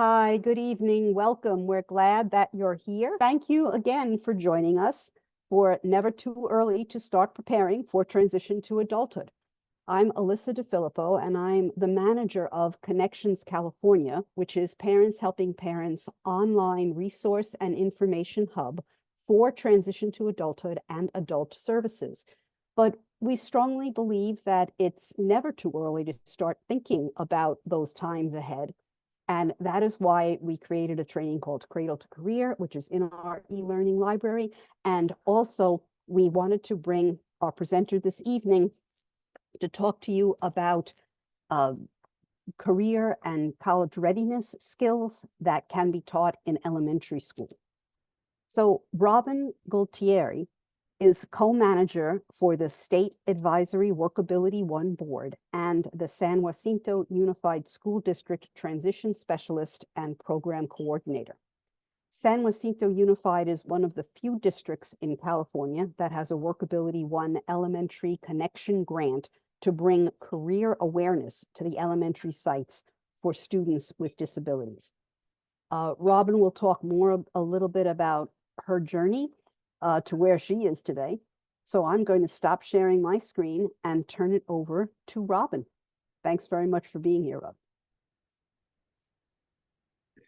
Hi, good evening. Welcome. We're glad that you're here. Thank you again for joining us for Never Too Early to Start Preparing for Transition to Adulthood. I'm Alyssa DeFilippo, and I'm the manager of Connections California, which is Parents Helping Parents online resource and information hub for transition to adulthood and adult services. But we strongly believe that it's never too early to start thinking about those times ahead. And that is why we created a training called Cradle to Career, which is in our e-learning library. And also, we wanted to bring our presenter this evening to talk to you about career and college readiness skills that can be taught in elementary school. So Robynn Gualtiere is co-manager for the State Advisory WorkAbility 1 board and the San Jacinto Unified School District Transition Specialist and Program Coordinator. San Jacinto Unified is one of the few districts in California that has a WorkAbility 1 elementary connection grant to bring career awareness to the elementary sites for students with disabilities. Robynn will talk a little bit about her journey to where she is today. So I'm going to stop sharing my screen and turn it over to Robynn. Thanks very much for being here, Robynn.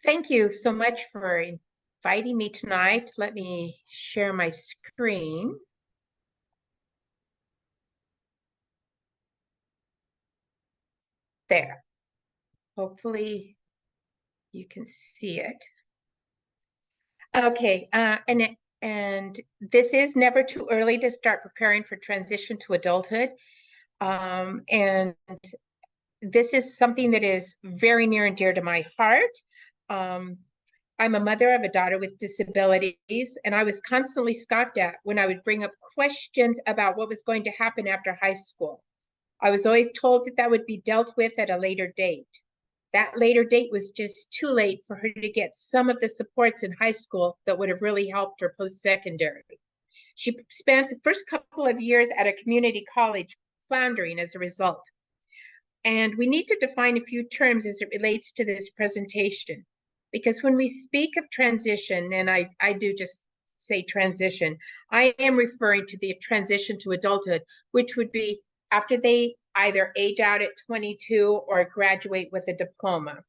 Thank you so much for inviting me tonight. Let me share my screen. There. Hopefully you can see it. Okay, and this is never too early to start preparing for transition to adulthood. And this is something that is very near and dear to my heart. I'm a mother of a daughter with disabilities, and I was constantly scoffed at when I would bring up questions about what was going to happen after high school. I was always told that that would be dealt with at a later date. That later date was just too late for her to get some of the supports in high school that would have really helped her post-secondary. She spent the first couple of years at a community college floundering as a result. And we need to define a few terms as it relates to this presentation. Because when we speak of transition, and I do just say transition, I am referring to the transition to adulthood, which would be after they either age out at 22 or graduate with a diploma.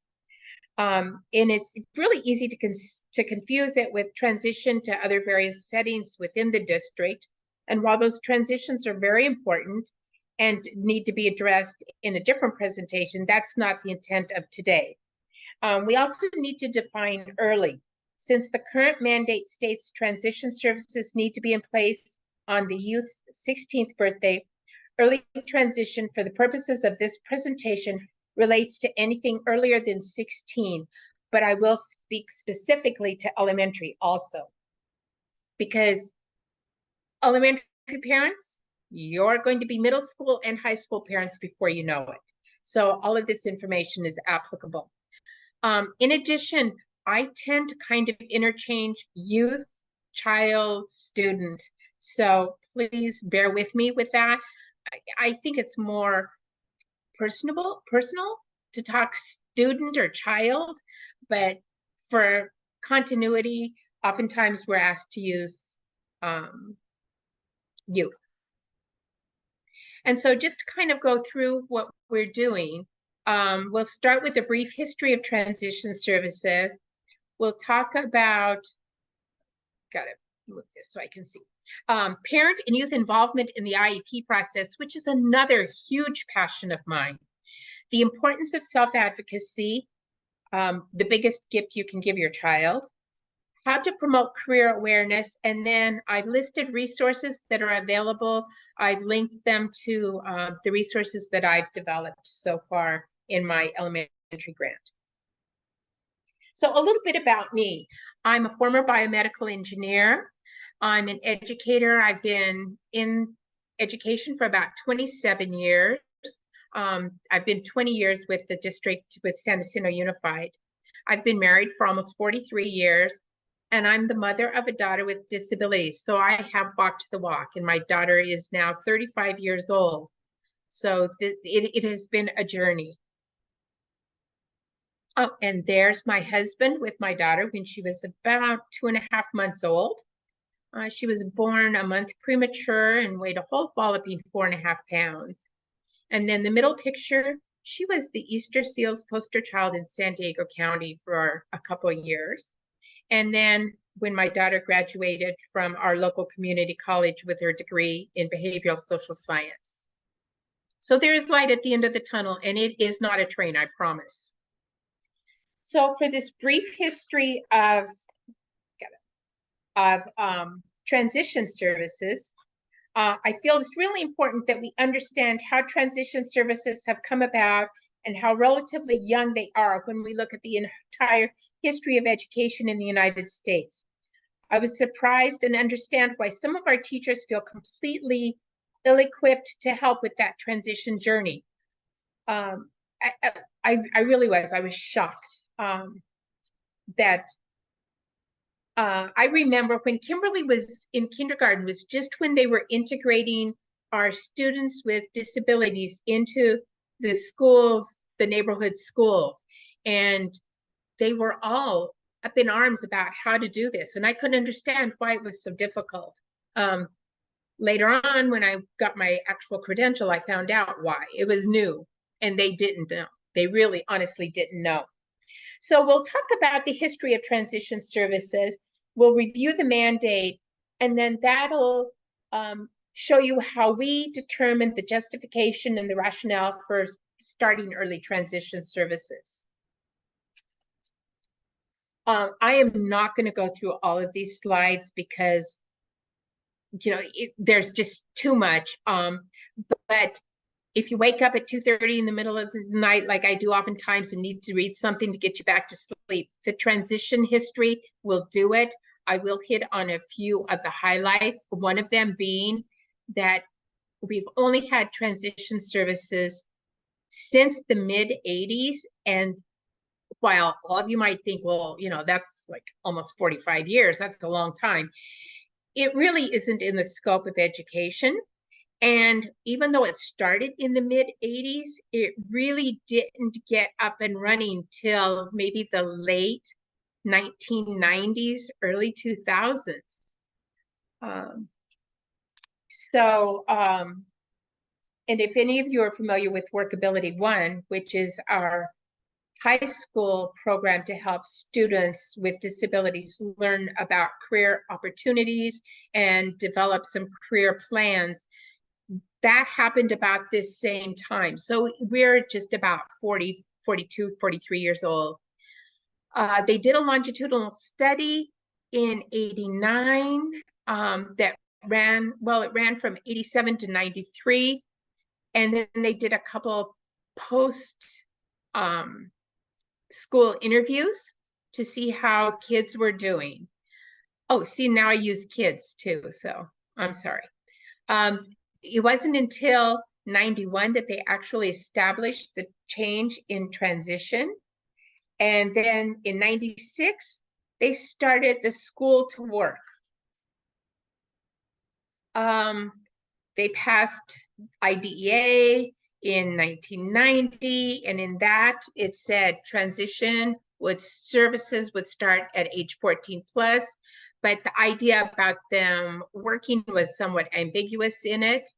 And it's really easy to confuse it with transition to other various settings within the district. And while those transitions are very important and need to be addressed in a different presentation, that's not the intent of today. We also need to define early. Since the current mandate states transition services need to be in place on the youth's 16th birthday, early transition for the purposes of this presentation relates to anything earlier than 16, but I will speak specifically to elementary also. Because elementary parents, you're going to be middle school and high school parents before you know it. So all of this information is applicable. In addition, I tend to kind of interchange youth, child, student. So please bear with me with that. I think it's more personal to talk student or child, but for continuity, oftentimes we're asked to use youth. And so just to kind of go through what we're doing, we'll start with a brief history of transition services. We'll talk about, gotta move this so I can see, parent and youth involvement in the IEP process, which is another huge passion of mine. The importance of self-advocacy, the biggest gift you can give your child. How to promote career awareness, and then I've listed resources that are available. I've linked them to the resources that I've developed so far in my elementary grant. So a little bit about me. I'm a former biomedical engineer. I'm an educator. I've been in education for about 27 years. I've been 20 years with the district with San Jacinto Unified. I've been married for almost 43 years. And I'm the mother of a daughter with disabilities. So I have walked the walk, and my daughter is now 35 years old. So it has been a journey. Oh, and there's my husband with my daughter when she was about 2.5 months old. She was born a month premature and weighed a whole walloping 4.5 pounds. And then the middle picture, she was the Easter Seals poster child in San Diego County for a couple of years. And then when my daughter graduated from our local community college with her degree in behavioral social science. So there is light at the end of the tunnel, and it is not a train, I promise. So for this brief history of transition services, I feel it's really important that we understand how transition services have come about and how relatively young they are when we look at the entire history of education in the United States. I was surprised and understand why some of our teachers feel completely ill-equipped to help with that transition journey. I really was. I was shocked that I remember when Kimberly was in kindergarten, was just when they were integrating our students with disabilities into the schools, the neighborhood schools. And they were all up in arms about how to do this. And I couldn't understand why it was so difficult. Later on, when I got my actual credential, I found out why. It was new and they didn't know. They really honestly didn't know. So we'll talk about the history of transition services. We'll review the mandate, and then that'll show you how we determined the justification and the rationale for starting early transition services. I am not going to go through all of these slides because, there's just too much. But if you wake up at 2:30 in the middle of the night, like I do oftentimes, and need to read something to get you back to sleep, the transition history will do it. I will hit on a few of the highlights, one of them being that we've only had transition services since the mid-'80s. And while all of you might think, well, that's like almost 45 years, that's a long time, it really isn't in the scope of education. And even though it started in the mid-'80s, it really didn't get up and running till maybe the late 1990s, early 2000s. And if any of you are familiar with WorkAbility 1, which is our high school program to help students with disabilities learn about career opportunities and develop some career plans, that happened about this same time. So we're just about 40, 42, 43 years old. They did a longitudinal study in '89 that it ran from '87 to '93. And then they did a couple post school interviews to see how kids were doing. Oh, see, now I use kids too, so I'm sorry. It wasn't until '91 that they actually established the change in transition. And then in '96, they started the school to work. They passed IDEA in 1990, and in that it said transition services would start at age 14 plus, but the idea about them working was somewhat ambiguous in it.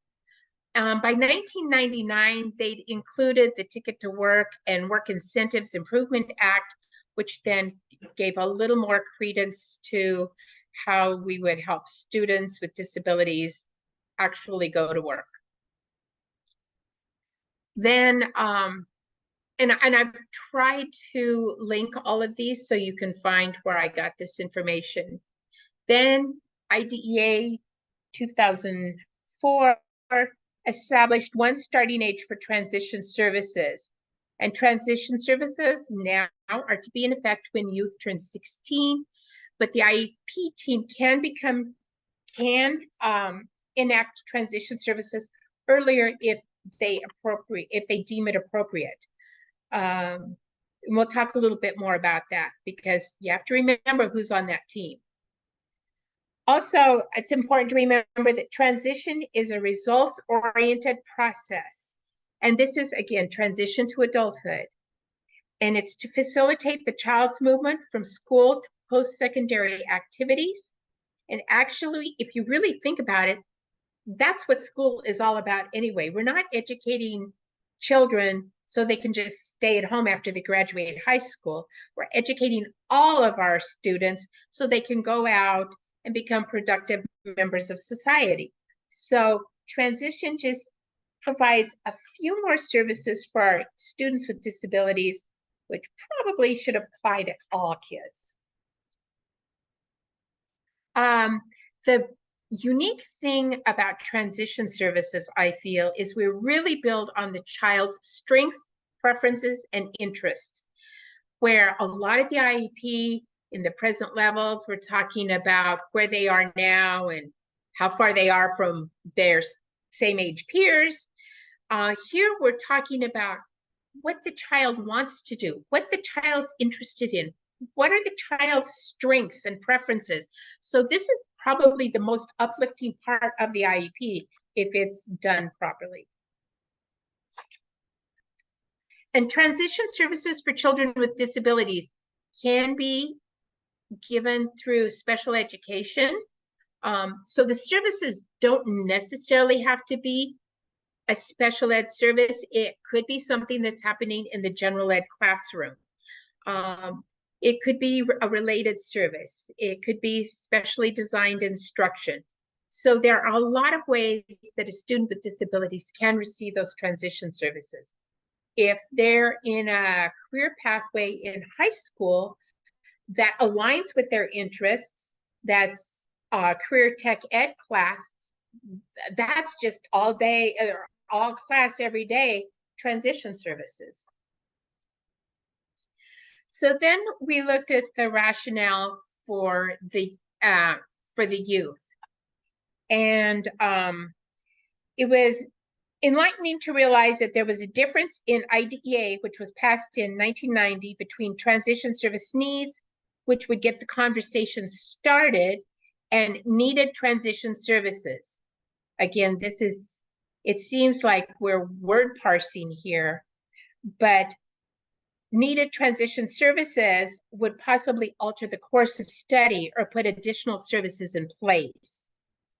By 1999, they included the Ticket to Work and Work Incentives Improvement Act, which then gave a little more credence to how we would help students with disabilities actually go to work. Then, and I've tried to link all of these so you can find where I got this information. Then IDEA 2004 established one starting age for transition services. And transition services now are to be in effect when youth turns 16, but the IEP team can enact transition services earlier if they deem it appropriate. And we'll talk a little bit more about that because you have to remember who's on that team. Also, it's important to remember that transition is a results-oriented process. And this is, again, transition to adulthood. and it's to facilitate the child's movement from school to post-secondary activities. And actually, if you really think about it, that's what school is all about anyway. We're not educating children so they can just stay at home after they graduate high school. We're educating all of our students so they can go out and become productive members of society. So transition just provides a few more services for our students with disabilities, which probably should apply to all kids. The unique thing about transition services, I feel, is we really build on the child's strengths, preferences, and interests. Where a lot of the IEP in the present levels, we're talking about where they are now and how far they are from their same age peers. Here we're talking about what the child wants to do, what the child's interested in, what are the child's strengths and preferences. So this is probably the most uplifting part of the IEP if it's done properly. And transition services for children with disabilities can be given through special education. So the services don't necessarily have to be a special ed service. It could be something that's happening in the general ed classroom. It could be a related service. It could be specially designed instruction. So there are a lot of ways that a student with disabilities can receive those transition services. If they're in a career pathway in high school that aligns with their interests, that's a career tech ed class, that's just all day, or all class every day transition services. So then we looked at the rationale for the youth, and it was enlightening to realize that there was a difference in IDEA, which was passed in 1990, between transition service needs, which would get the conversation started, and needed transition services. Again, it seems like we're word parsing here, but needed transition services would possibly alter the course of study or put additional services in place.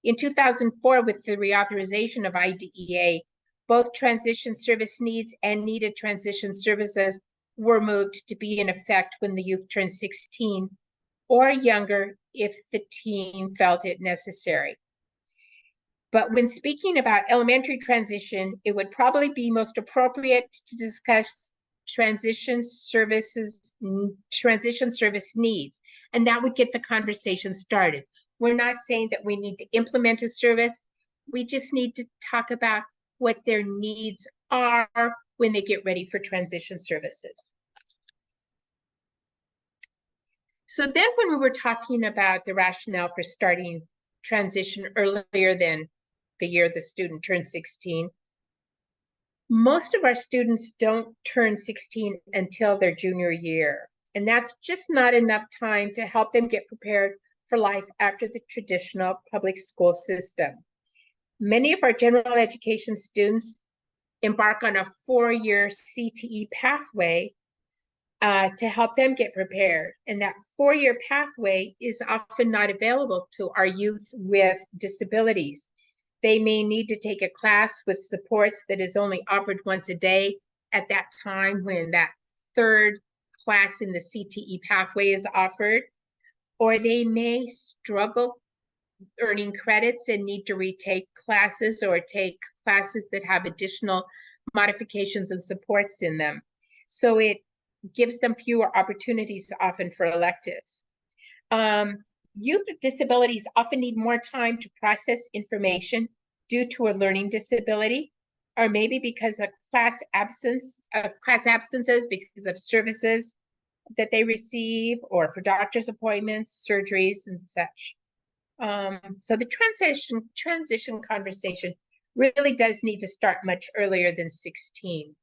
In 2004, with the reauthorization of IDEA, both transition service needs and needed transition services were moved to be in effect when the youth turned 16 or younger if the team felt it necessary. But when speaking about elementary transition, it would probably be most appropriate to discuss transition service needs, and that would get the conversation started. We're not saying that we need to implement a service. We just need to talk about what their needs are when they get ready for transition services. So then when we were talking about the rationale for starting transition earlier than the year the student turned 16, most of our students don't turn 16 until their junior year. And that's just not enough time to help them get prepared for life after the traditional public school system. Many of our general education students embark on a 4-year CTE pathway to help them get prepared. And that 4-year pathway is often not available to our youth with disabilities. They may need to take a class with supports that is only offered once a day at that time when that 3rd class in the CTE pathway is offered, or they may struggle earning credits and need to retake classes or take classes that have additional modifications and supports in them. So it gives them fewer opportunities often for electives. Youth with disabilities often need more time to process information due to a learning disability, or maybe because of class absences because of services that they receive, or for doctor's appointments, surgeries, and such. So the transition conversation really does need to start much earlier than 16.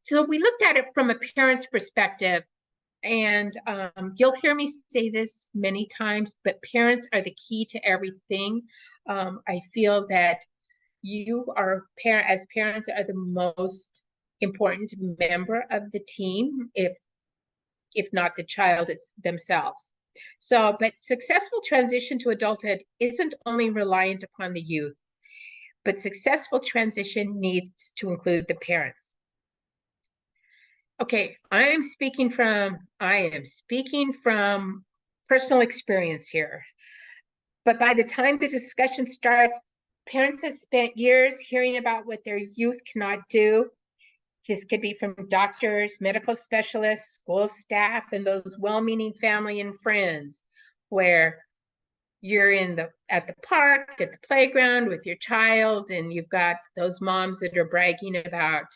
So we looked at it from a parent's perspective, and you'll hear me say this many times, but parents are the key to everything. I feel that you as parents are the most important member of the team, if not the child themselves. So, but successful transition to adulthood isn't only reliant upon the youth, but successful transition needs to include the parents. Okay, I am speaking from personal experience here. But by the time the discussion starts, parents have spent years hearing about what their youth cannot do. This could be from doctors, medical specialists, school staff, and those well-meaning family and friends, where you're at the park, at the playground with your child, and you've got those moms that are bragging about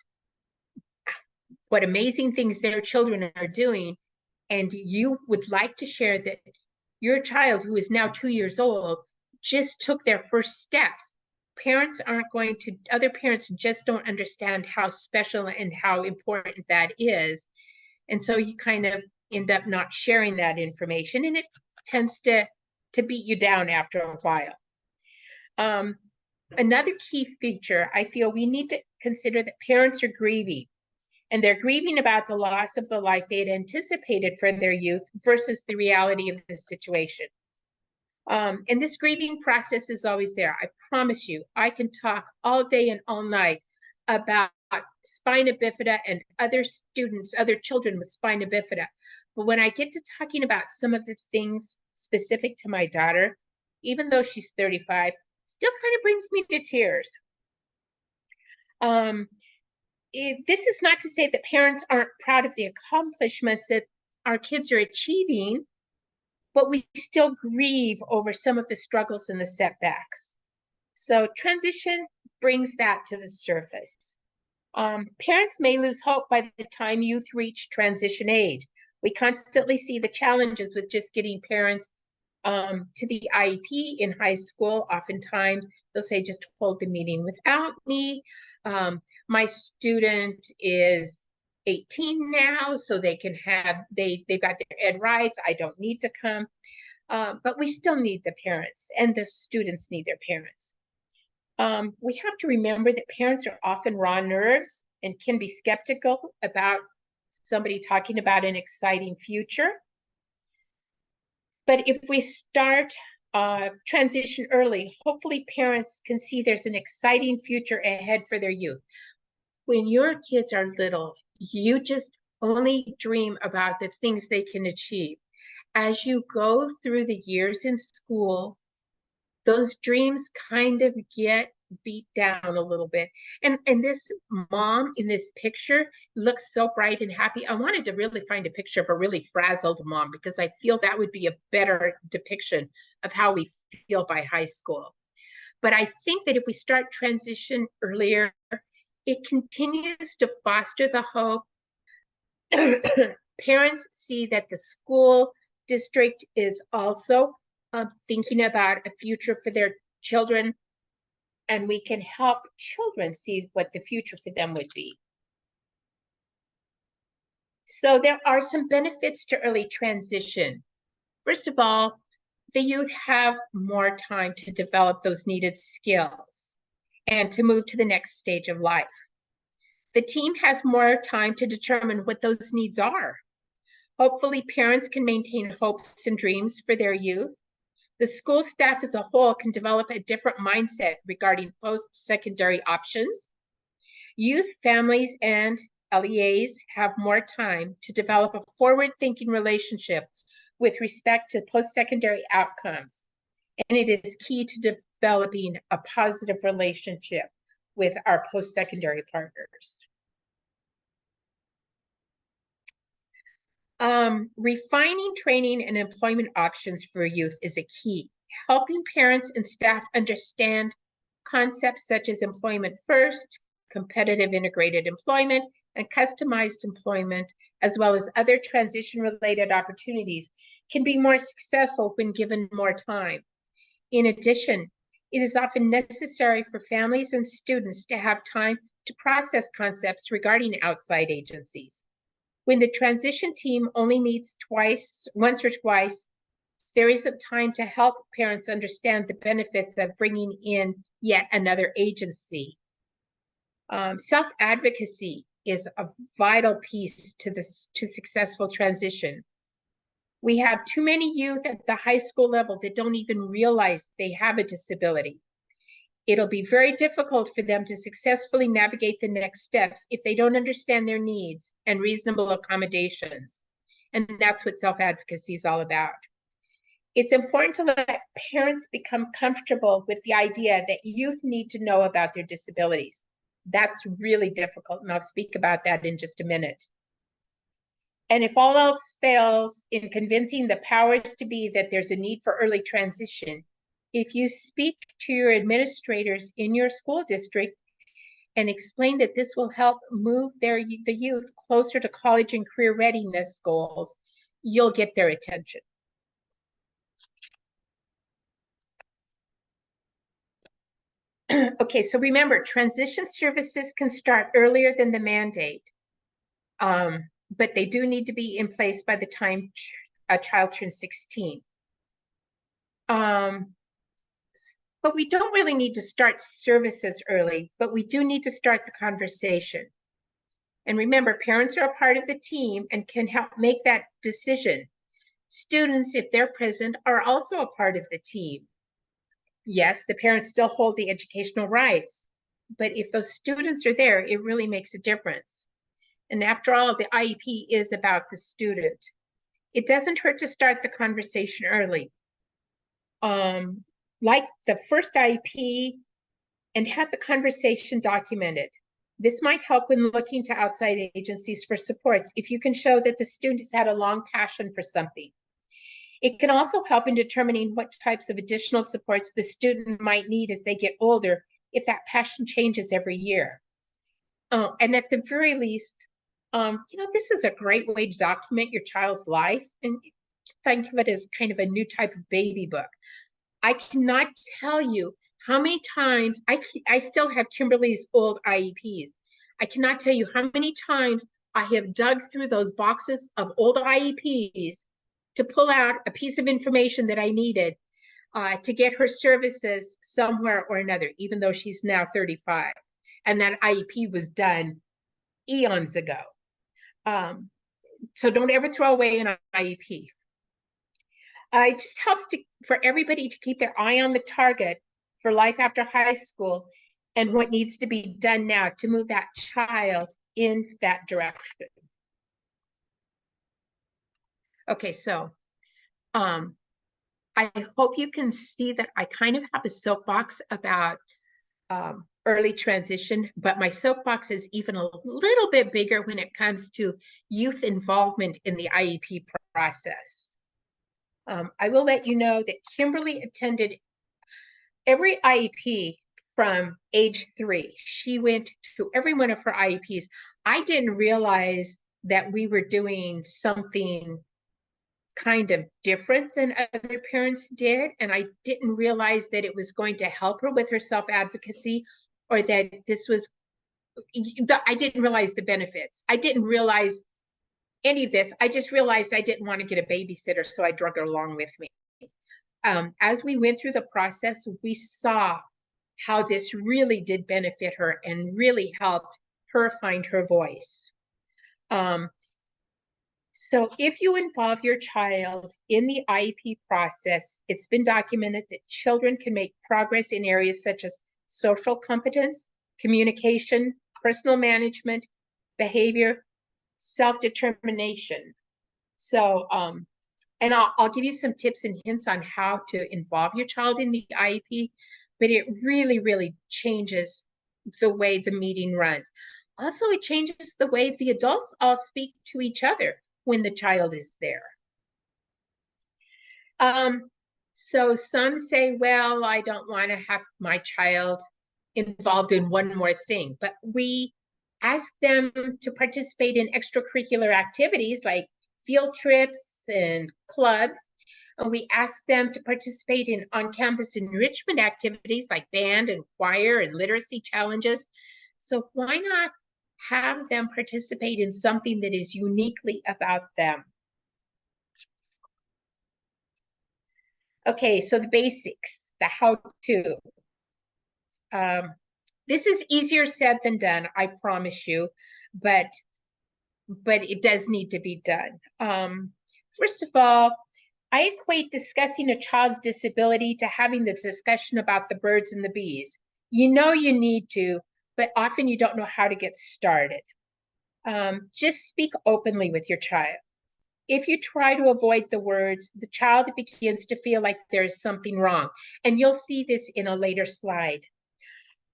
what amazing things their children are doing, and you would like to share that your child, who is now 2 years old, just took their first steps. Other parents just don't understand how special and how important that is. And so you kind of end up not sharing that information, and it tends to beat you down after a while. Another key feature, I feel we need to consider that parents are grieving, and they're grieving about the loss of the life they had anticipated for their youth versus the reality of the situation. And this grieving process is always there. I promise you, I can talk all day and all night about spina bifida and other children with spina bifida. But when I get to talking about some of the things specific to my daughter, even though she's 35, still kind of brings me to tears. This is not to say that parents aren't proud of the accomplishments that our kids are achieving, but we still grieve over some of the struggles and the setbacks. So transition brings that to the surface. Parents may lose hope by the time youth reach transition age. We constantly see the challenges with just getting parents to the IEP in high school. Oftentimes they'll say, just hold the meeting without me. My student is 18 now, so they can they've got their ed rights. I don't need to come. But we still need the parents, and the students need their parents. We have to remember that parents are often raw nerves and can be skeptical about somebody talking about an exciting future. But if we start transition early, hopefully parents can see there's an exciting future ahead for their youth. When your kids are little, you just only dream about the things they can achieve. As you go through the years in school, those dreams kind of get beat down a little bit. And this mom in this picture looks so bright and happy. I wanted to really find a picture of a really frazzled mom, because I feel that would be a better depiction of how we feel by high school. But I think that if we start transition earlier, it continues to foster the hope. Parents see that the school district is also thinking about a future for their children, and we can help children see what the future for them would be. So there are some benefits to early transition. First of all, the youth have more time to develop those needed skills and to move to the next stage of life. The team has more time to determine what those needs are. Hopefully, parents can maintain hopes and dreams for their youth. The school staff as a whole can develop a different mindset regarding post-secondary options. Youth, families, and LEAs have more time to develop a forward-thinking relationship with respect to post-secondary outcomes. And it is key to developing a positive relationship with our post-secondary partners. Refining training and employment options for youth is a key. Helping parents and staff understand concepts such as employment first, competitive integrated employment, and customized employment, as well as other transition-related opportunities, can be more successful when given more time. In addition, it is often necessary for families and students to have time to process concepts regarding outside agencies. When the transition team only meets once or twice, there isn't time to help parents understand the benefits of bringing in yet another agency. Self-advocacy is a vital piece to successful transition. We have too many youth at the high school level that don't even realize they have a disability. It'll be very difficult for them to successfully navigate the next steps if they don't understand their needs and reasonable accommodations. And that's what self-advocacy is all about. It's important to let parents become comfortable with the idea that youth need to know about their disabilities. That's really difficult, and I'll speak about that in just a minute. And if all else fails in convincing the powers to be that there's a need for early transition, if you speak to your administrators in your school district and explain that this will help move the youth closer to college and career readiness goals, you'll get their attention. Okay, so remember, transition services can start earlier than the mandate, but they do need to be in place by the time a child turns 16. But we don't really need to start services early, but we do need to start the conversation. And remember, parents are a part of the team and can help make that decision. Students, if they're present, are also a part of the team. Yes, the parents still hold the educational rights, but if those students are there, it really makes a difference. And after all, the IEP is about the student. It doesn't hurt to start the conversation early. Like the first IEP, and have the conversation documented. This might help when looking to outside agencies for supports if you can show that the student has had a long passion for something. It can also help in determining what types of additional supports the student might need as they get older if that passion changes every year. And at the very least, this is a great way to document your child's life, and think of it as kind of a new type of baby book. I cannot tell you how many times I still have Kimberly's old IEPs. I cannot tell you how many times I have dug through those boxes of old IEPs to pull out a piece of information that I needed to get her services somewhere or another, even though she's now 35. And that IEP was done eons ago. So don't ever throw away an IEP. It just helps for everybody to keep their eye on the target for life after high school and what needs to be done now to move that child in that direction. Okay, so I hope you can see that I kind of have a soapbox about early transition, but my soapbox is even a little bit bigger when it comes to youth involvement in the IEP process. I will let you know that Kimberly attended every IEP from age 3. She went to every one of her IEPs. I didn't realize that we were doing something kind of different than other parents did, and I didn't realize that it was going to help her with her self-advocacy, or that this was, I didn't realize the benefits. I didn't realize any of this. I just realized I didn't want to get a babysitter, so I drug her along with me. As we went through the process, we saw how this really did benefit her and really helped her find her voice. So if you involve your child in the IEP process, it's been documented that children can make progress in areas such as social competence, communication, personal management, behavior, self-determination. So, and I'll give you some tips and hints on how to involve your child in the IEP, but it really, really changes the way the meeting runs. Also, it changes the way the adults all speak to each other when the child is there. So some say, well, I don't want to have my child involved in one more thing, but we ask them to participate in extracurricular activities like field trips and clubs. And we ask them to participate in on-campus enrichment activities like band and choir and literacy challenges. So why not have them participate in something that is uniquely about them? Okay, so the basics, the how-to. This is easier said than done, I promise you. but it does need to be done. First of all, I equate discussing a child's disability to having this discussion about the birds and the bees. You know you need to, but often you don't know how to get started. Just speak openly with your child. If you try to avoid the words, the child begins to feel like there's something wrong. And you'll see this in a later slide.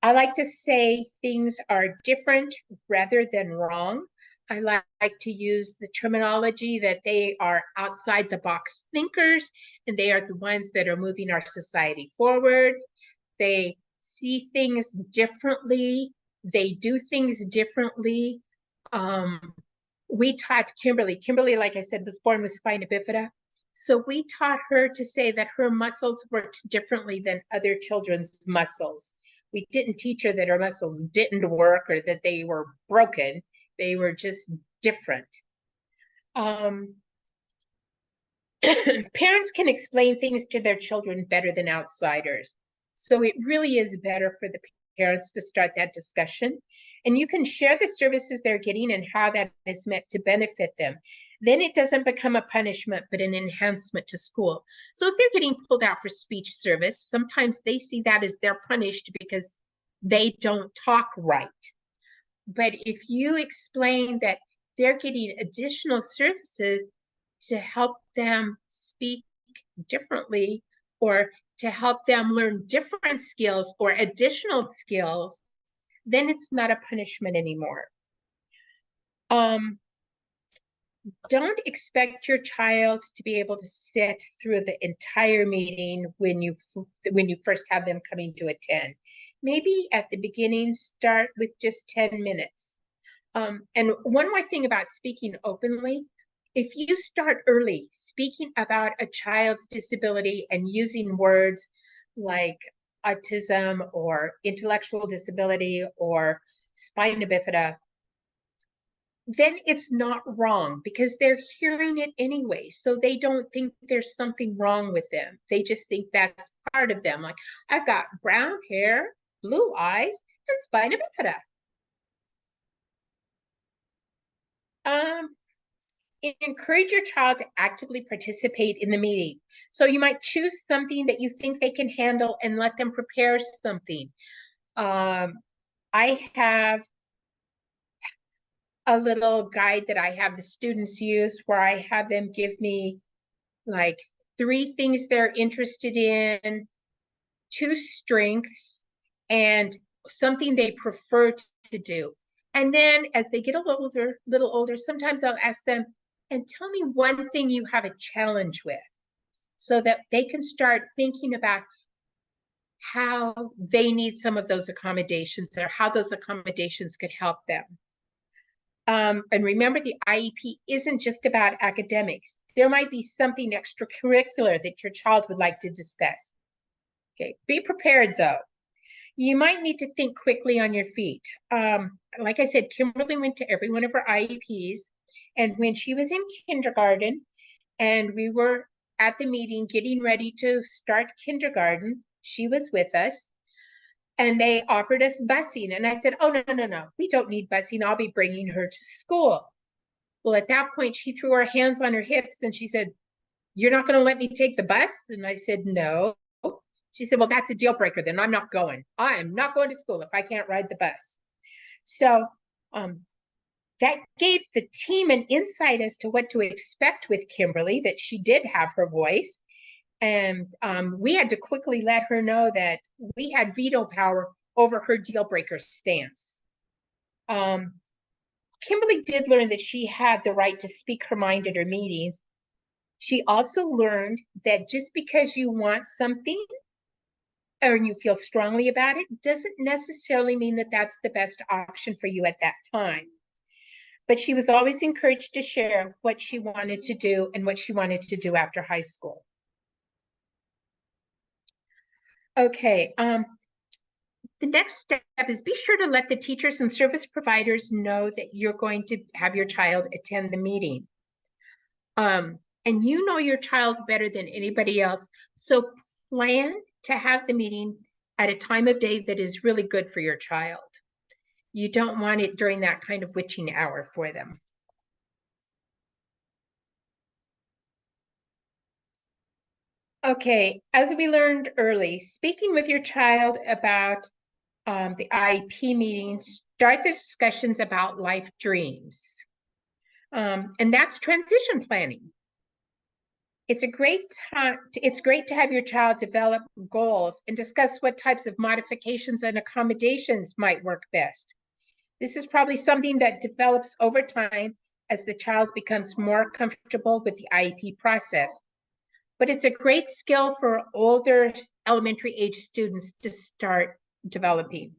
I like to say things are different rather than wrong. I like to use the terminology that they are outside the box thinkers, and they are the ones that are moving our society forward. They see things differently. They do things differently. We taught Kimberly, like I said, was born with spina bifida. So we taught her to say that her muscles worked differently than other children's muscles. We didn't teach her that her muscles didn't work or that they were broken. They were just different. Parents can explain things to their children better than outsiders. So it really is better for the parents to start that discussion. And you can share the services they're getting and how that is meant to benefit them. Then it doesn't become a punishment, but an enhancement to school. So if they're getting pulled out for speech service, sometimes they see that as they're punished because they don't talk right. But if you explain that they're getting additional services to help them speak differently or to help them learn different skills or additional skills, then it's not a punishment anymore. Don't expect your child to be able to sit through the entire meeting when you first have them coming to attend. Maybe at the beginning, start with just 10 minutes. And one more thing about speaking openly, if you start early speaking about a child's disability and using words like autism or intellectual disability or spina bifida, then it's not wrong because they're hearing it anyway. So they don't think there's something wrong with them. They just think that's part of them. Like, I've got brown hair, blue eyes, and spina bifida. Encourage your child to actively participate in the meeting. So you might choose something that you think they can handle and let them prepare something. I have a little guide that I have the students use where I have them give me like 3 things they're interested in, 2 strengths, and something they prefer to do. And then as they get a little older, sometimes I'll ask them, and tell me one thing you have a challenge with, so that they can start thinking about how they need some of those accommodations or how those accommodations could help them. And remember, the IEP isn't just about academics. There might be something extracurricular that your child would like to discuss. Okay, be prepared though. You might need to think quickly on your feet. Like I said, Kimberly went to every one of her IEPs, and when she was in kindergarten and we were at the meeting getting ready to start kindergarten, she was with us. And they offered us busing. And I said, oh, no, we don't need busing. I'll be bringing her to school. Well, at that point, she threw her hands on her hips and she said, you're not going to let me take the bus? And I said, no. She said, well, that's a deal breaker. Then I'm not going. I am not going to school if I can't ride the bus. So that gave the team an insight as to what to expect with Kimberly, that she did have her voice. And we had to quickly let her know that we had veto power over her deal breaker stance. Kimberly did learn that she had the right to speak her mind at her meetings. She also learned that just because you want something or you feel strongly about it doesn't necessarily mean that that's the best option for you at that time. But she was always encouraged to share what she wanted to do and what she wanted to do after high school. Okay, the next step is be sure to let the teachers and service providers know that you're going to have your child attend the meeting. And you know your child better than anybody else, so plan to have the meeting at a time of day that is really good for your child. You don't want it during that kind of witching hour for them. Okay, as we learned early, speaking with your child about the IEP meetings, start the discussions about life dreams. And that's transition planning. It's great to have your child develop goals and discuss what types of modifications and accommodations might work best. This is probably something that develops over time as the child becomes more comfortable with the IEP process. But it's a great skill for older elementary age students to start developing.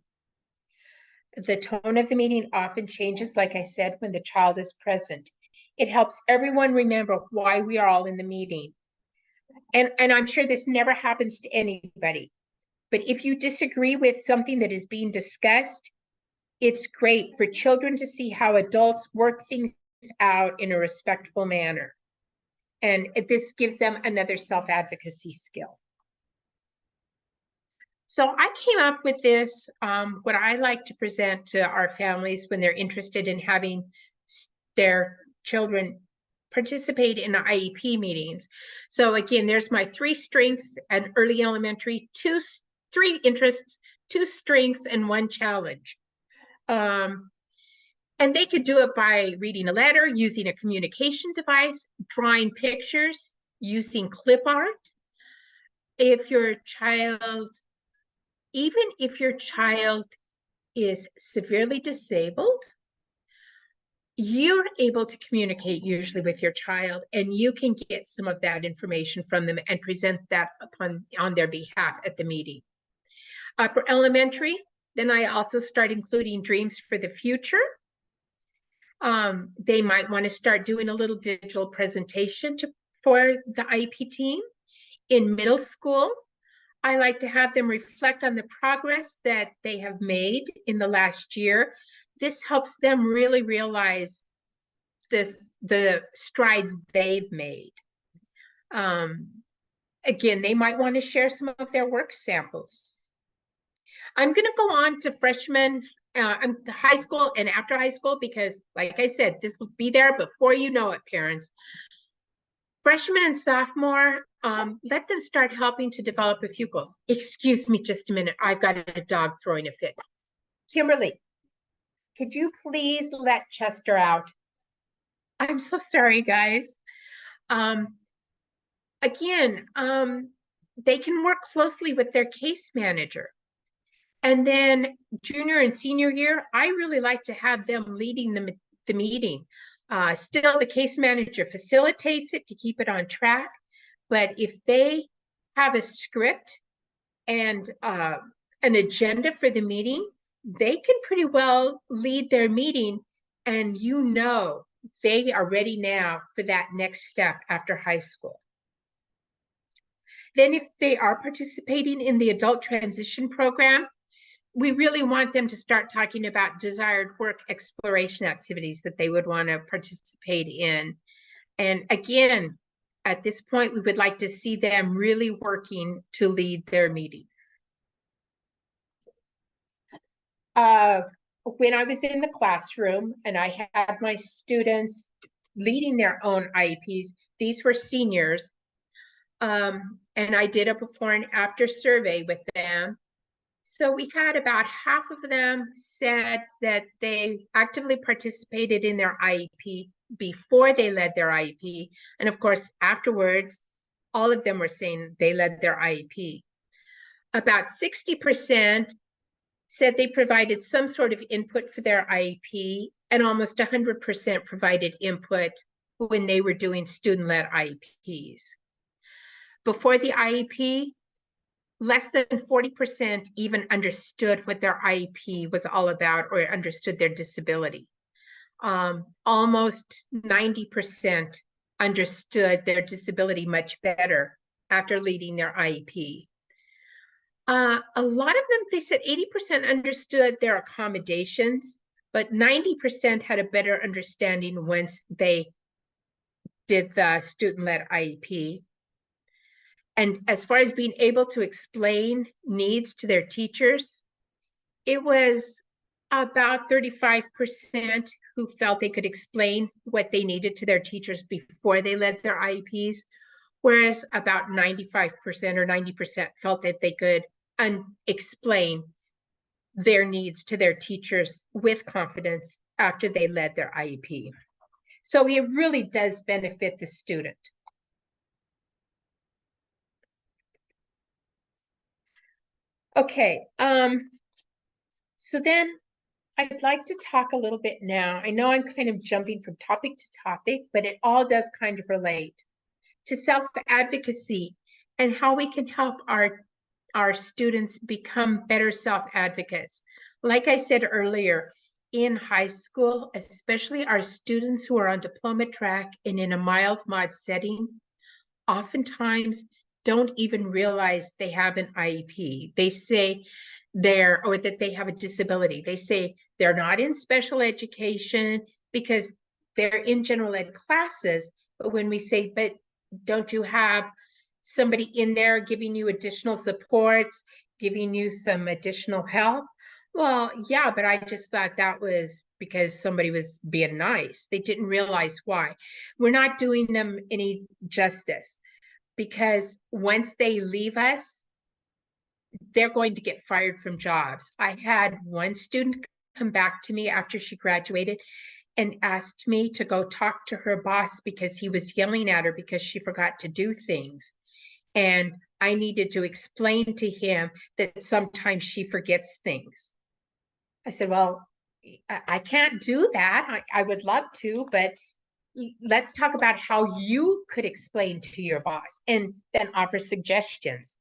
The tone of the meeting often changes, like I said, when the child is present. It helps everyone remember why we are all in the meeting. And I'm sure this never happens to anybody. But if you disagree with something that is being discussed, it's great for children to see how adults work things out in a respectful manner. And this gives them another self-advocacy skill. So I came up with this, what I like to present to our families when they're interested in having their children participate in IEP meetings. So again, there's my 3 strengths and early elementary, 3 interests, 2 strengths, and 1 challenge. And they could do it by reading a letter, using a communication device, drawing pictures, using clip art. Even if your child is severely disabled, you're able to communicate usually with your child, and you can get some of that information from them and present that on their behalf at the meeting. For elementary, then I also start including dreams for the future. They might want to start doing a little digital presentation for the IEP team. In middle school, I like to have them reflect on the progress that they have made in the last year. This helps them really realize the strides they've made. Again, they might want to share some of their work samples. I'm going to go on to freshmen, to high school and after high school, because like I said, this will be there before you know it, parents. Freshman and sophomore, let them start helping to develop a few goals. Excuse me just a minute. I've got a dog throwing a fit. Kimberly, could you please let Chester out? I'm so sorry, guys. Again, they can work closely with their case manager. And then junior and senior year, I really like to have them leading the meeting. Still, the case manager facilitates it to keep it on track. But if they have a script and an agenda for the meeting, they can pretty well lead their meeting, and you know they are ready now for that next step after high school. Then if they are participating in the adult transition program, we really want them to start talking about desired work exploration activities that they would want to participate in. And again, at this point, we would like to see them really working to lead their meeting. When I was in the classroom and I had my students leading their own IEPs, these were seniors, and I did a before and after survey with them. So we had about half of them said that they actively participated in their IEP before they led their IEP. And of course, afterwards, all of them were saying they led their IEP. About 60% said they provided some sort of input for their IEP, and almost 100% provided input when they were doing student-led IEPs. Before the IEP, less than 40% even understood what their IEP was all about or understood their disability. Almost 90% understood their disability much better after leading their IEP. A lot of them, they said 80% understood their accommodations, but 90% had a better understanding once they did the student-led IEP. And as far as being able to explain needs to their teachers, it was about 35% who felt they could explain what they needed to their teachers before they led their IEPs, whereas about 95% or 90% felt that they could explain their needs to their teachers with confidence after they led their IEP. So it really does benefit the student. Okay, so then I'd like to talk a little bit now. I know I'm kind of jumping from topic to topic, but it all does kind of relate to self-advocacy and how we can help our students become better self-advocates. Like I said earlier, in high school, especially our students who are on diploma track and in a mild mod setting, oftentimes don't even realize they have an IEP. They say or that they have a disability. They say they're not in special education because they're in general ed classes. But when we say, but don't you have somebody in there giving you additional supports, giving you some additional help? Well, yeah, but I just thought that was because somebody was being nice. They didn't realize why. We're not doing them any justice, because once they leave us, they're going to get fired from jobs. I had one student come back to me after she graduated and asked me to go talk to her boss because he was yelling at her because she forgot to do things. And I needed to explain to him that sometimes she forgets things. I said, well, I can't do that. I would love to, but let's talk about how you could explain to your boss and then offer suggestions.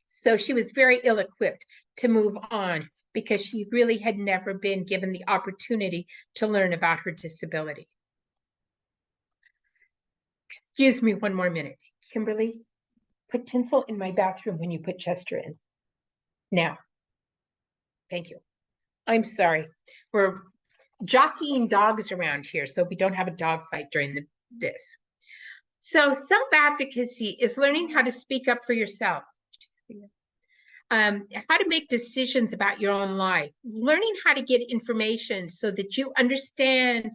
So she was very ill-equipped to move on because she really had never been given the opportunity to learn about her disability. Excuse me one more minute. Kimberly, put tinsel in my bathroom when you put Chester in. Now. Thank you. I'm sorry. We're jockeying dogs around here, so we don't have a dog fight during this. So self-advocacy is learning how to speak up for yourself. How to make decisions about your own life, learning how to get information so that you understand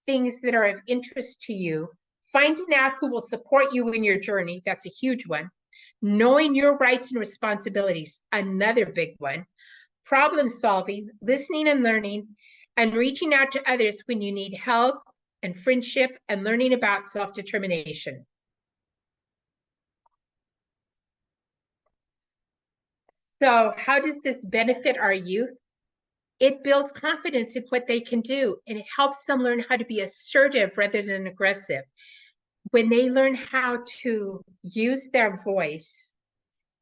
things that are of interest to you, finding out who will support you in your journey, that's a huge one, knowing your rights and responsibilities, another big one, problem solving, listening and learning, and reaching out to others when you need help and friendship and learning about self-determination. So how does this benefit our youth? It builds confidence in what they can do, and it helps them learn how to be assertive rather than aggressive. When they learn how to use their voice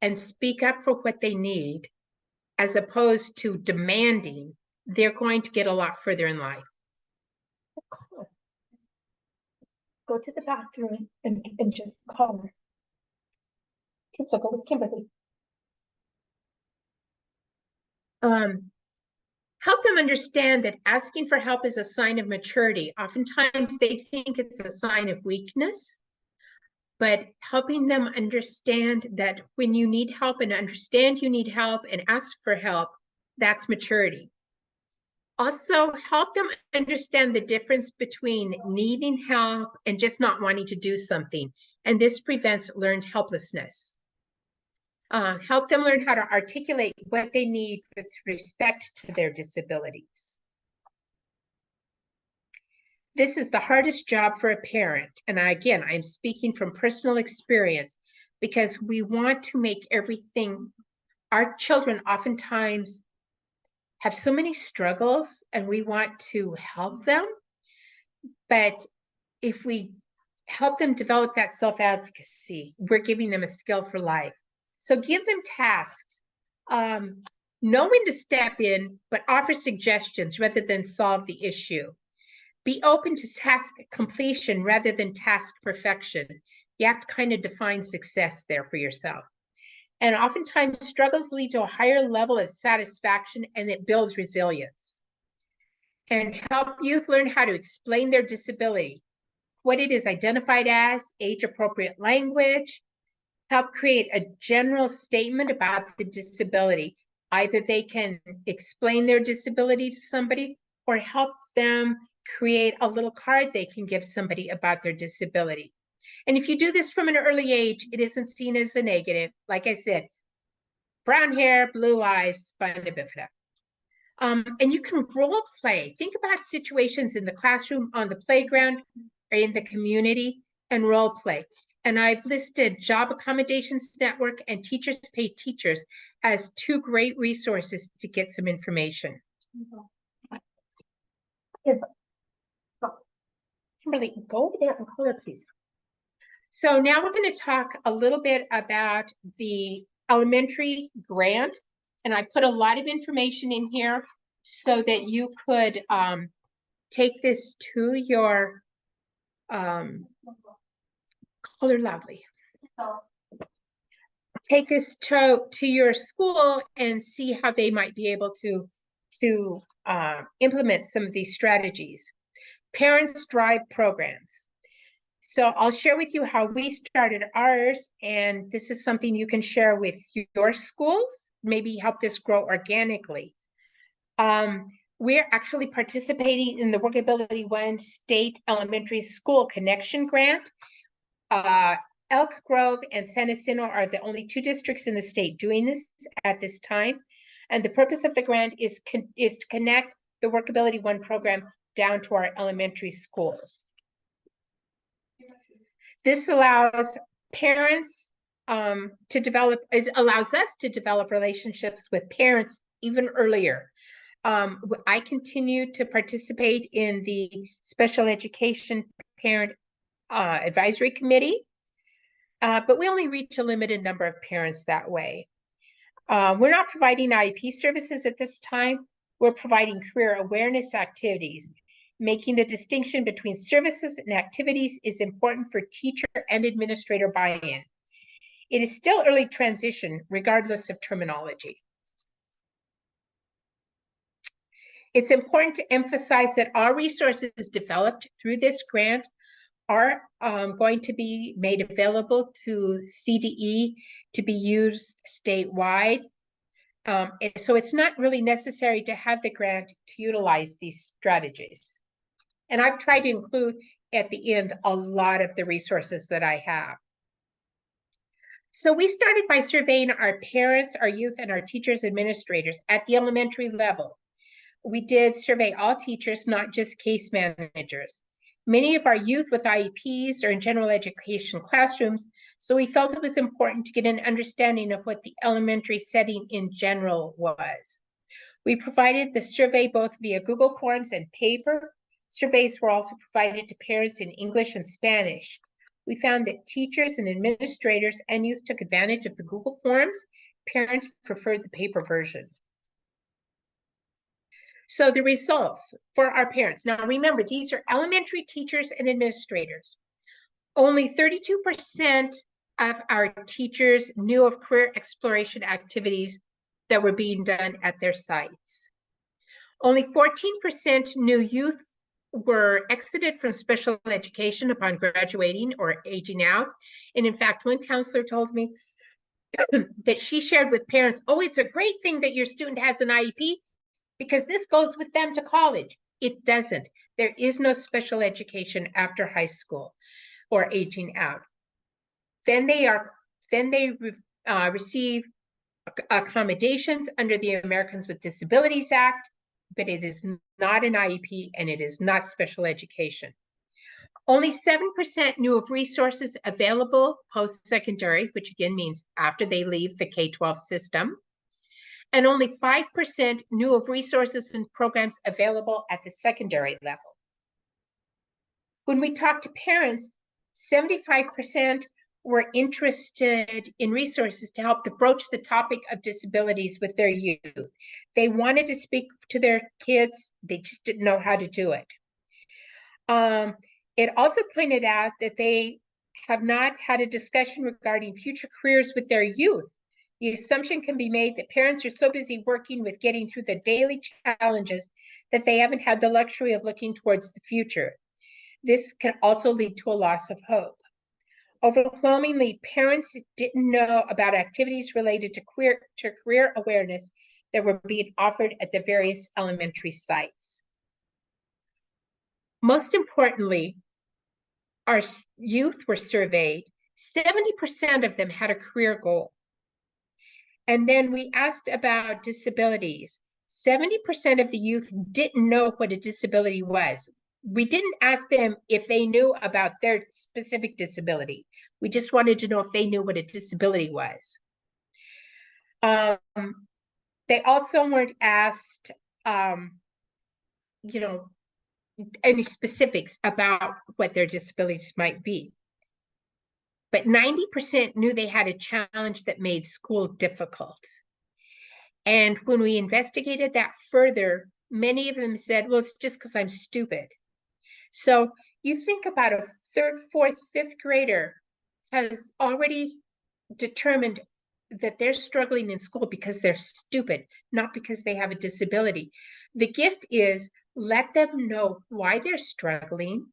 and speak up for what they need, as opposed to demanding, they're going to get a lot further in life. Go to the bathroom and just call her. So go with Kimberly. Help them understand that asking for help is a sign of maturity. Oftentimes they think it's a sign of weakness, but helping them understand that when you need help and understand you need help and ask for help, that's maturity. Also, help them understand the difference between needing help and just not wanting to do something. And this prevents learned helplessness. Help them learn how to articulate what they need with respect to their disabilities. This is the hardest job for a parent. And again, I'm speaking from personal experience because we want to make everything, our children oftentimes have so many struggles and we want to help them. But if we help them develop that self-advocacy, we're giving them a skill for life. So give them tasks. Know when to step in, but offer suggestions rather than solve the issue. Be open to task completion rather than task perfection. You have to kind of define success there for yourself. And oftentimes struggles lead to a higher level of satisfaction and it builds resilience. And help youth learn how to explain their disability, what it is identified as, age-appropriate language, help create a general statement about the disability. Either they can explain their disability to somebody or help them create a little card they can give somebody about their disability. And if you do this from an early age, it isn't seen as a negative. Like I said, brown hair, blue eyes, spina bifida. And you can role play. Think about situations in the classroom, on the playground, or in the community, and role play. And I've listed Job Accommodations Network and Teachers Pay Teachers as two great resources to get some information. Kimberly, go over there and color, please. So now we're going to talk a little bit about the elementary grant. And I put a lot of information in here so that you could take this to your color lovely. Take this to your school and see how they might be able to implement some of these strategies. Parents Drive programs. So I'll share with you how we started ours, and this is something you can share with your schools, maybe help this grow organically. We're actually participating in the WorkAbility One State Elementary School Connection Grant. Elk Grove and San Jacinto are the only two districts in the state doing this at this time. And the purpose of the grant is to connect the WorkAbility One program down to our elementary schools. This allows parents to develop, it allows us to develop relationships with parents even earlier. I continue to participate in the Special Education Parent Advisory Committee, but we only reach a limited number of parents that way. We're not providing IEP services at this time. We're providing career awareness activities. Making the distinction between services and activities is important for teacher and administrator buy-in. It is still early transition, regardless of terminology. It's important to emphasize that our resources developed through this grant are going to be made available to CDE to be used statewide. And so it's not really necessary to have the grant to utilize these strategies. And I've tried to include at the end a lot of the resources that I have. So we started by surveying our parents, our youth, and our teachers, administrators at the elementary level. We did survey all teachers, not just case managers. Many of our youth with IEPs are in general education classrooms, so we felt it was important to get an understanding of what the elementary setting in general was. We provided the survey both via Google Forms and paper. Surveys were also provided to parents in English and Spanish. We found that teachers and administrators and youth took advantage of the Google Forms. Parents preferred the paper version. So the results for our parents. Now remember, these are elementary teachers and administrators. Only 32% of our teachers knew of career exploration activities that were being done at their sites. Only 14% knew youth were exited from special education upon graduating or aging out. And in fact, one counselor told me that she shared with parents, oh, it's a great thing that your student has an IEP because this goes with them to college. It doesn't. There is no special education after high school or aging out. Then they receive accommodations under the Americans with Disabilities Act, but it is not an IEP and it is not special education. Only 7% knew of resources available post-secondary, which again means after they leave the K-12 system. And only 5% knew of resources and programs available at the secondary level. When we talked to parents, 75% were interested in resources to help to broach the topic of disabilities with their youth. They wanted to speak to their kids, they just didn't know how to do it. It also pointed out that they have not had a discussion regarding future careers with their youth. The assumption can be made that parents are so busy working with getting through the daily challenges that they haven't had the luxury of looking towards the future. This can also lead to a loss of hope. Overwhelmingly, parents didn't know about activities related to career awareness that were being offered at the various elementary sites. Most importantly, our youth were surveyed. 70% of them had a career goal. And then we asked about disabilities. 70% of the youth didn't know what a disability was. We didn't ask them if they knew about their specific disability. We just wanted to know if they knew what a disability was. They also weren't asked, any specifics about what their disabilities might be. But 90% knew they had a challenge that made school difficult. And when we investigated that further, many of them said, well, it's just because I'm stupid. So you think about a third, fourth, fifth grader has already determined that they're struggling in school because they're stupid, not because they have a disability. The gift is let them know why they're struggling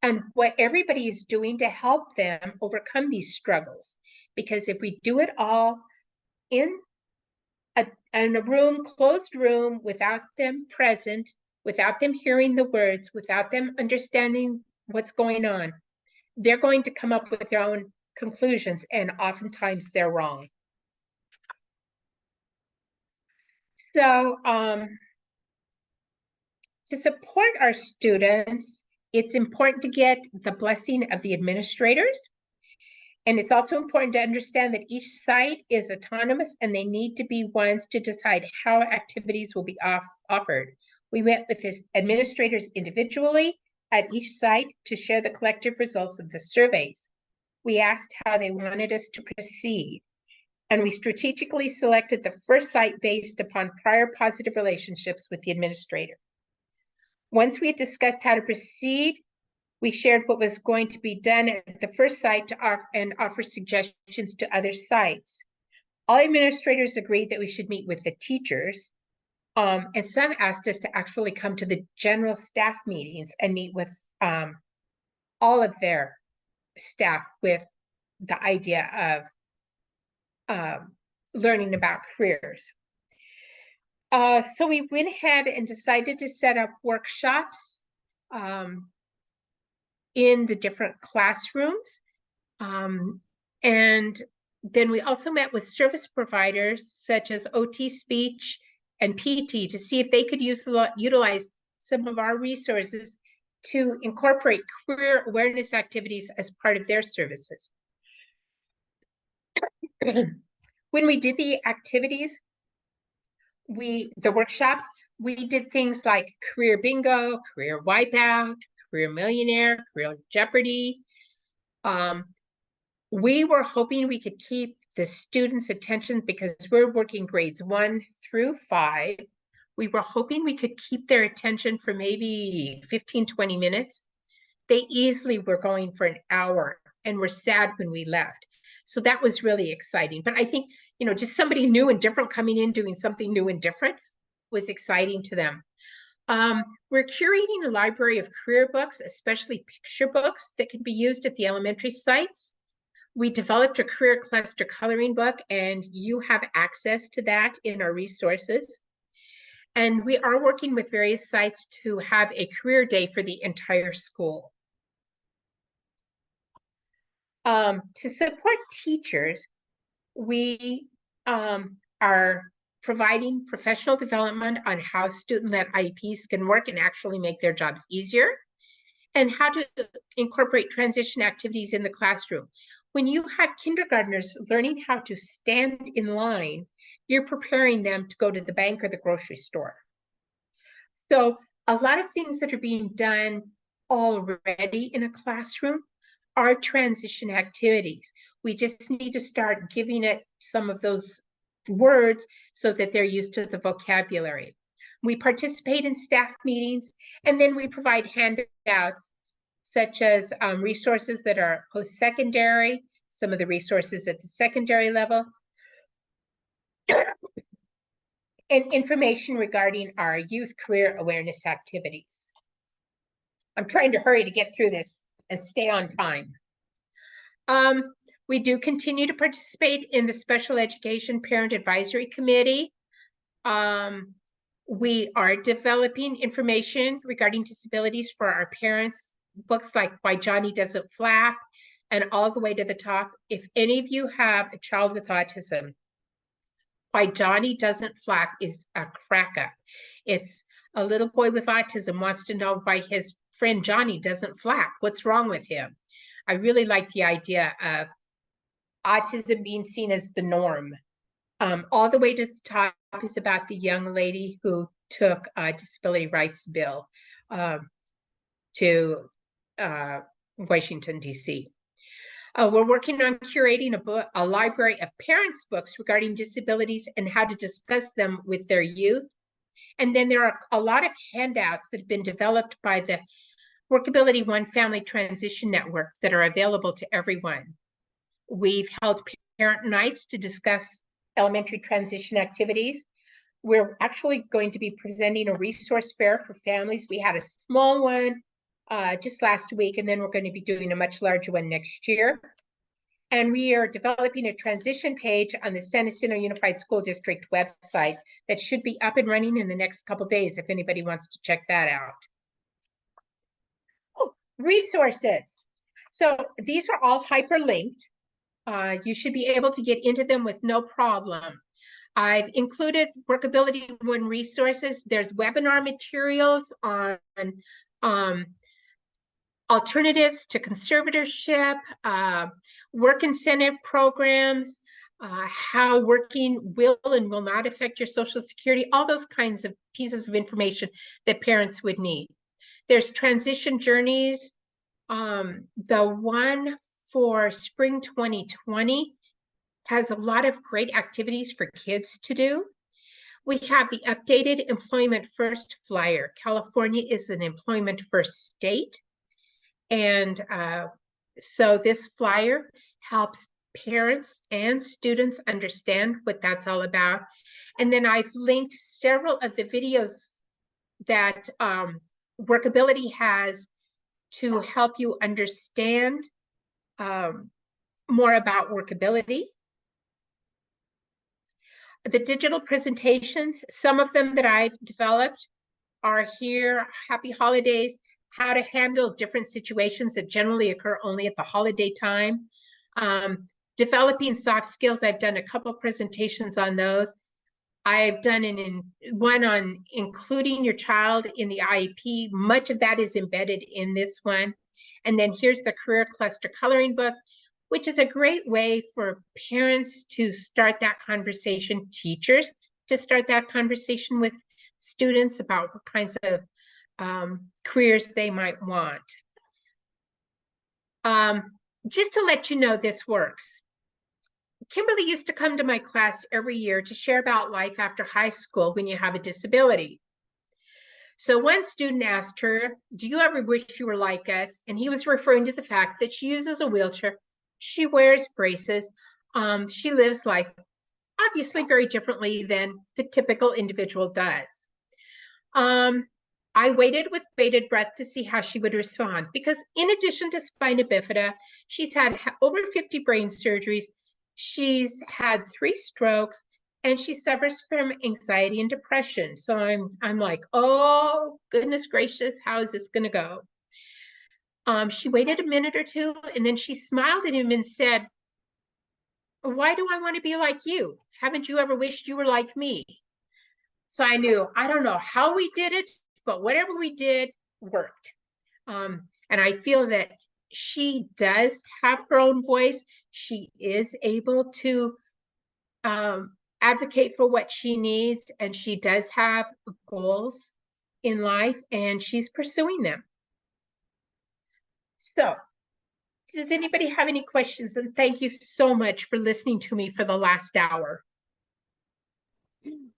and what everybody is doing to help them overcome these struggles. Because if we do it all in a room, closed room, without them present, without them hearing the words, without them understanding what's going on, they're going to come up with their own conclusions, and oftentimes they're wrong. So to support our students, it's important to get the blessing of the administrators. And it's also important to understand that each site is autonomous and they need to be ones to decide how activities will be offered. We met with the administrators individually at each site to share the collective results of the surveys. We asked how they wanted us to proceed, and we strategically selected the first site based upon prior positive relationships with the administrator. Once we had discussed how to proceed, we shared what was going to be done at the first site to offer suggestions to other sites. All administrators agreed that we should meet with the teachers, and some asked us to actually come to the general staff meetings and meet with all of their staff with the idea of learning about careers. So we went ahead and decided to set up workshops in the different classrooms. And then we also met with service providers such as OT speech and PT to see if they could utilize some of our resources to incorporate career awareness activities as part of their services. When we did the activities, the workshops, we did things like career bingo, career wipeout, career millionaire, career Jeopardy. We were hoping we could keep the students' attention because we're working grades 1 through 5. We were hoping we could keep their attention for maybe 15, 20 minutes. They easily were going for an hour and were sad when we left. So that was really exciting. But I think, just somebody new and different coming in, doing something new and different was exciting to them. We're curating a library of career books, especially picture books that can be used at the elementary sites. We developed a career cluster coloring book, and you have access to that in our resources. And we are working with various sites to have a career day for the entire school. To support teachers, we are providing professional development on how student-led IEPs can work and actually make their jobs easier, and how to incorporate transition activities in the classroom. When you have kindergartners learning how to stand in line, you're preparing them to go to the bank or the grocery store. So a lot of things that are being done already in a classroom are transition activities. We just need to start giving it some of those words so that they're used to the vocabulary. We participate in staff meetings, and then we provide handouts such as resources that are post-secondary, some of the resources at the secondary level, and information regarding our youth career awareness activities. I'm trying to hurry to get through this and stay on time. We do continue to participate in the Special Education Parent Advisory Committee. We are developing information regarding disabilities for our parents, books like Why Johnny Doesn't Flap, and all the way to the top. If any of you have a child with autism, Why Johnny Doesn't Flap is a crack up. It's a little boy with autism wants to know why his friend Johnny doesn't flap. What's wrong with him? I really like the idea of autism being seen as the norm. All the way to the top is about the young lady who took a disability rights bill to Washington, D.C. We're working on curating a library of parents' books regarding disabilities and how to discuss them with their youth. And then there are a lot of handouts that have been developed by the WorkAbility One Family Transition Network that are available to everyone. We've held parent nights to discuss elementary transition activities. We're actually going to be presenting a resource fair for families. We had a small one just last week, and then we're going to be doing a much larger one next year. And we are developing a transition page on the San Jacinto Unified School District website that should be up and running in the next couple days if anybody wants to check that out. Oh, resources. So these are all hyperlinked. You should be able to get into them with no problem. I've included WorkAbility One resources. There's webinar materials on alternatives to conservatorship, work incentive programs, how working will and will not affect your Social Security, all those kinds of pieces of information that parents would need. There's transition journeys. The one for spring 2020 has a lot of great activities for kids to do. We have the updated Employment First flyer. California is an Employment First state. And so this flyer helps parents and students understand what that's all about. And then I've linked several of the videos that WorkAbility has to help you understand more about WorkAbility. The digital presentations, some of them that I've developed are here. Happy holidays, how to handle different situations that generally occur only at the holiday time. Developing soft skills, I've done a couple presentations on those. I've done one on including your child in the IEP. Much of that is embedded in this one. And then here's the career cluster coloring book, which is a great way for parents to start that conversation, teachers to start that conversation with students about what kinds of careers they might want. Just to let you know this works. Kimberly used to come to my class every year to share about life after high school when you have a disability. So one student asked her, "Do you ever wish you were like us?" And he was referring to the fact that she uses a wheelchair, she wears braces, she lives life obviously very differently than the typical individual does. I waited with bated breath to see how she would respond, because in addition to spina bifida, she's had over 50 brain surgeries, she's had 3 strokes, and she suffers from anxiety and depression. So I'm like, oh, goodness gracious, how is this going to go? She waited a minute or two, and then she smiled at him and said, "Why do I want to be like you? Haven't you ever wished you were like me?" So I knew, I don't know how we did it, but whatever we did worked. And I feel that she does have her own voice. She is able to advocate for what she needs, and she does have goals in life, and she's pursuing them. So, does anybody have any questions? And thank you so much for listening to me for the last hour.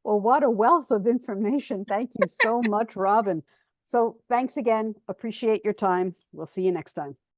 Well, what a wealth of information. Thank you so much, Robynn. So thanks again. Appreciate your time. We'll see you next time.